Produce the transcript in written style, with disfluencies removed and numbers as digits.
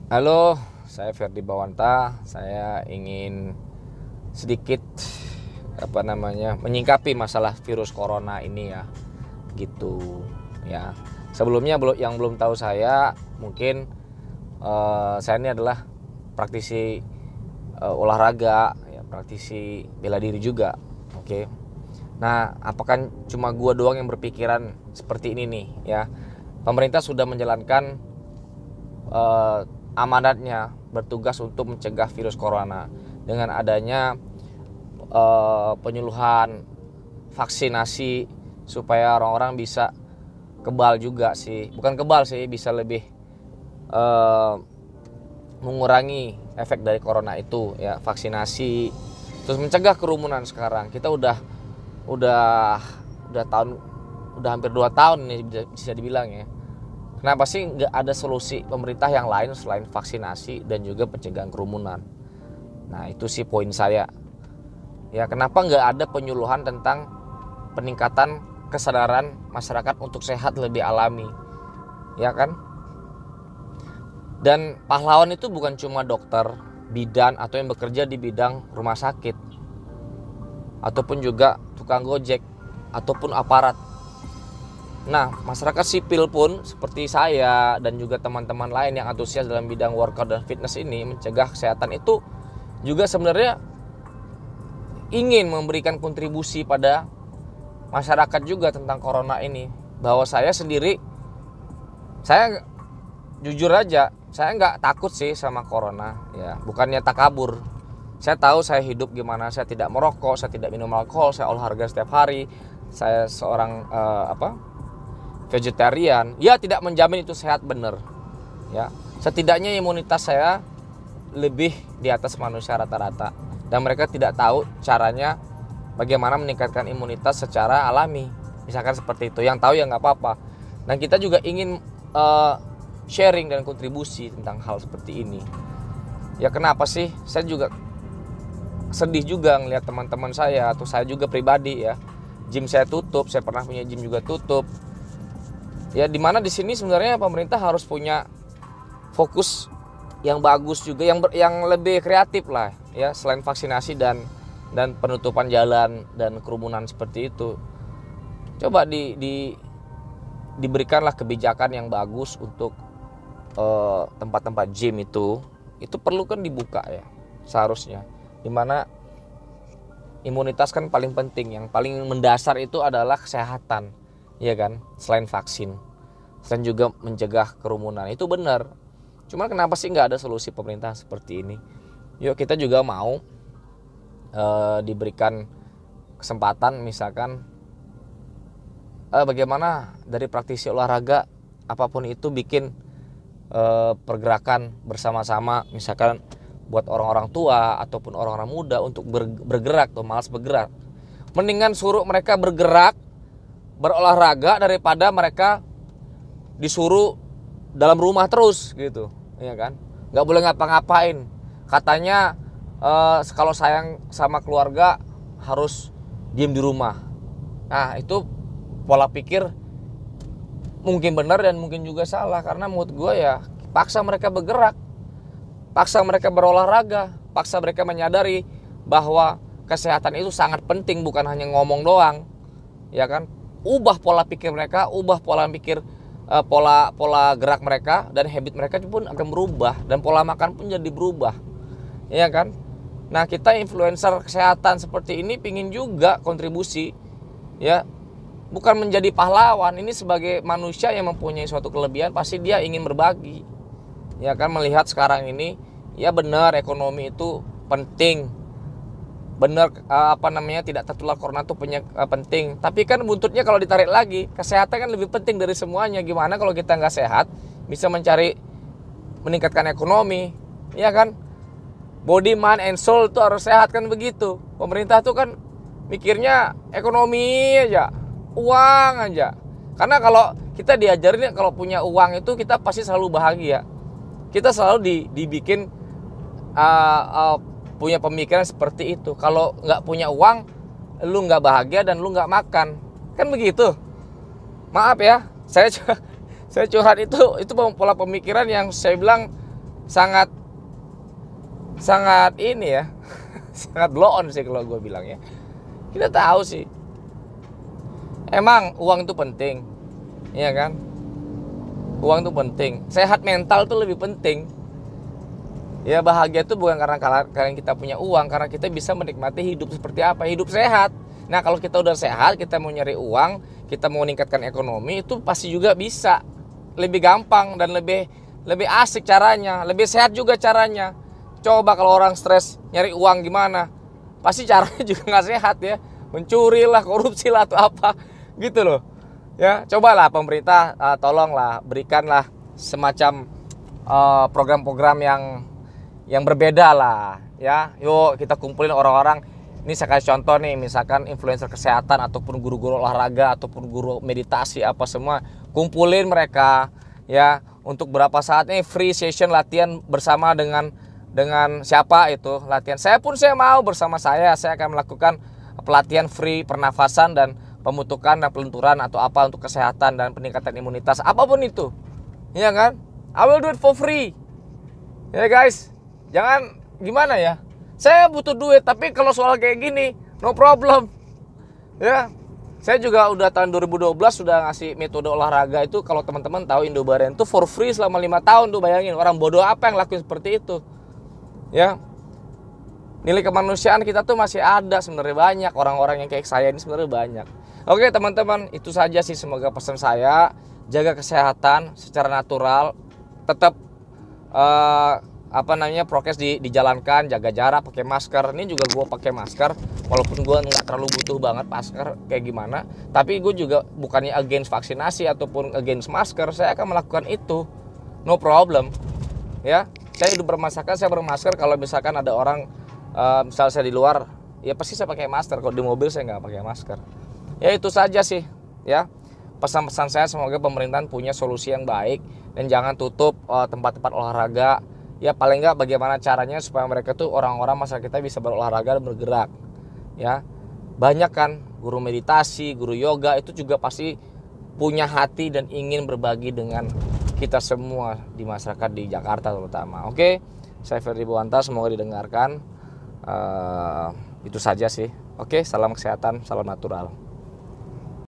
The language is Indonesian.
Halo, saya Ferdi Bawanta. Saya ingin sedikit menyingkapi masalah virus corona ini ya, gitu ya. Sebelumnya yang belum tahu saya, mungkin saya ini adalah praktisi olahraga, ya, praktisi bela diri juga. Oke. Nah, apakah cuma gua doang yang berpikiran seperti ini nih ya? Pemerintah sudah menjalankan amanatnya, bertugas untuk mencegah virus corona dengan adanya penyuluhan vaksinasi supaya orang-orang bisa kebal juga sih, bukan kebal sih, bisa lebih mengurangi efek dari corona itu ya, vaksinasi, terus mencegah kerumunan. Sekarang kita udah tahun, udah hampir 2 tahun ini bisa dibilang ya. Kenapa sih nggak ada solusi pemerintah yang lain selain vaksinasi dan juga pencegahan kerumunan? Nah, itu sih poin saya. Ya, kenapa nggak ada penyuluhan tentang peningkatan kesadaran masyarakat untuk sehat lebih alami? Ya kan? Dan pahlawan itu bukan cuma dokter, bidan, atau yang bekerja di bidang rumah sakit, ataupun juga tukang gojek, ataupun aparat. Nah, masyarakat sipil pun seperti saya dan juga teman-teman lain yang antusias dalam bidang workout dan fitness ini, mencegah kesehatan itu juga sebenarnya ingin memberikan kontribusi pada masyarakat juga tentang corona ini. Bahwa saya sendiri, saya jujur aja, saya nggak takut sih sama corona ya, bukannya takabur. Saya tahu saya hidup gimana, saya tidak merokok, saya tidak minum alkohol, saya olahraga setiap hari, saya seorang vegetarian. Ya, tidak menjamin itu sehat bener ya. Setidaknya imunitas saya lebih di atas manusia rata-rata, dan mereka tidak tahu caranya bagaimana meningkatkan imunitas secara alami, misalkan seperti itu. Yang tahu ya nggak apa-apa. Dan kita juga ingin sharing dan kontribusi tentang hal seperti ini ya. Kenapa sih saya juga sedih juga ngelihat teman-teman saya, atau saya juga pribadi ya, gym saya tutup. Saya pernah punya gym juga tutup ya, dimana di sini sebenarnya pemerintah harus punya fokus yang bagus juga, yang lebih kreatif lah ya, selain vaksinasi dan penutupan jalan dan kerumunan seperti itu. Coba diberikanlah kebijakan yang bagus untuk tempat-tempat gym itu perlu kan dibuka ya seharusnya, dimana imunitas kan paling penting, yang paling mendasar itu adalah kesehatan ya kan, selain vaksin, selain juga mencegah kerumunan. Itu benar. Cuman kenapa sih nggak ada solusi pemerintah seperti ini? Yuk kita juga mau diberikan kesempatan, misalkan bagaimana dari praktisi olahraga apapun itu bikin pergerakan bersama-sama, misalkan buat orang-orang tua ataupun orang-orang muda untuk bergerak tuh, malas bergerak. Mendingan suruh mereka bergerak, berolahraga, daripada mereka disuruh dalam rumah terus gitu ya kan, nggak boleh ngapa-ngapain. Katanya kalau sayang sama keluarga harus diem di rumah. Nah, itu pola pikir mungkin benar dan mungkin juga salah, karena menurut gue ya, paksa mereka bergerak, paksa mereka berolahraga, paksa mereka menyadari bahwa kesehatan itu sangat penting, bukan hanya ngomong doang ya kan. Ubah pola pikir mereka, ubah pola pikir, pola gerak mereka, dan habit mereka pun akan berubah, dan pola makan pun jadi berubah ya kan. Nah, kita influencer kesehatan seperti ini pingin juga kontribusi ya, bukan menjadi pahlawan. Ini sebagai manusia yang mempunyai suatu kelebihan, pasti dia ingin berbagi ya kan. Melihat sekarang ini ya, benar ekonomi itu penting, benar tidak tertular corona itu penting, tapi kan buntutnya kalau ditarik lagi, kesehatan kan lebih penting dari semuanya. Gimana kalau kita nggak sehat bisa meningkatkan ekonomi ya kan. Body, mind, and soul itu harus sehat kan, begitu. Pemerintah tuh kan mikirnya ekonomi aja, uang aja. Karena kalau kita diajarin kalau punya uang itu kita pasti selalu bahagia. Kita selalu dibikin punya pemikiran seperti itu. Kalau nggak punya uang, lu nggak bahagia dan lu nggak makan, kan begitu. Maaf ya, saya curhat, itu pola pemikiran yang saya bilang sangat ini ya, sangat blow on sih kalau gue bilang ya. Kita tahu sih, emang uang itu penting, iya kan? Uang itu penting. Sehat mental tuh lebih penting. Ya bahagia itu bukan karena kita punya uang, karena kita bisa menikmati hidup seperti apa, hidup sehat. Nah kalau kita udah sehat, kita mau nyari uang, kita mau meningkatkan ekonomi, itu pasti juga bisa lebih gampang dan lebih asik caranya, lebih sehat juga caranya. Coba kalau orang stres nyari uang gimana? Pasti caranya juga nggak sehat ya. Mencuri lah, korupsi lah atau apa gitu loh. Ya, cobalah pemerintah tolonglah berikanlah semacam program-program yang berbeda lah ya. Yuk kita kumpulin orang-orang. Ini saya kasih contoh nih, misalkan influencer kesehatan ataupun guru-guru olahraga ataupun guru meditasi apa semua, kumpulin mereka ya untuk berapa saat nih free session latihan bersama dengan siapa itu latihan. Saya mau bersama saya akan melakukan pelatihan free pernafasan dan pemutukan dan pelenturan atau apa untuk kesehatan dan peningkatan imunitas apapun itu. Iya kan? I will do it for free. Ya guys, jangan gimana ya? Saya butuh duit tapi kalau soal kayak gini no problem. Ya. Saya juga udah tahun 2012 sudah ngasih metode olahraga itu, kalau teman-teman tahu Indobaran itu for free selama 5 tahun tuh, bayangin orang bodoh apa yang lakuin seperti itu. Ya, nilai kemanusiaan kita tuh masih ada sebenarnya, banyak orang-orang yang kayak saya ini sebenarnya banyak. Oke teman-teman, itu saja sih semoga pesan saya. Jaga kesehatan secara natural, tetap prokes dijalankan, jaga jarak, pakai masker. Ini juga gue pakai masker walaupun gue nggak terlalu butuh banget masker kayak gimana, tapi gue juga bukannya against vaksinasi ataupun against masker. Saya akan melakukan itu, no problem ya. Saya hidup bermasker, saya bermasker. Kalau misalkan ada orang, misalnya saya di luar, ya pasti saya pakai masker. Kalau di mobil saya nggak pakai masker. Ya itu saja sih, ya. Pesan-pesan saya semoga pemerintahan punya solusi yang baik dan jangan tutup tempat-tempat olahraga. Ya paling nggak bagaimana caranya supaya mereka tuh orang-orang masyarakat kita bisa berolahraga dan bergerak. Ya banyak kan guru meditasi, guru yoga itu juga pasti punya hati dan ingin berbagi dengan kita semua di masyarakat di Jakarta terutama. Oke, saya Ferdi Buwanta, semoga didengarkan. Itu saja sih. Oke, salam kesehatan, salam natural.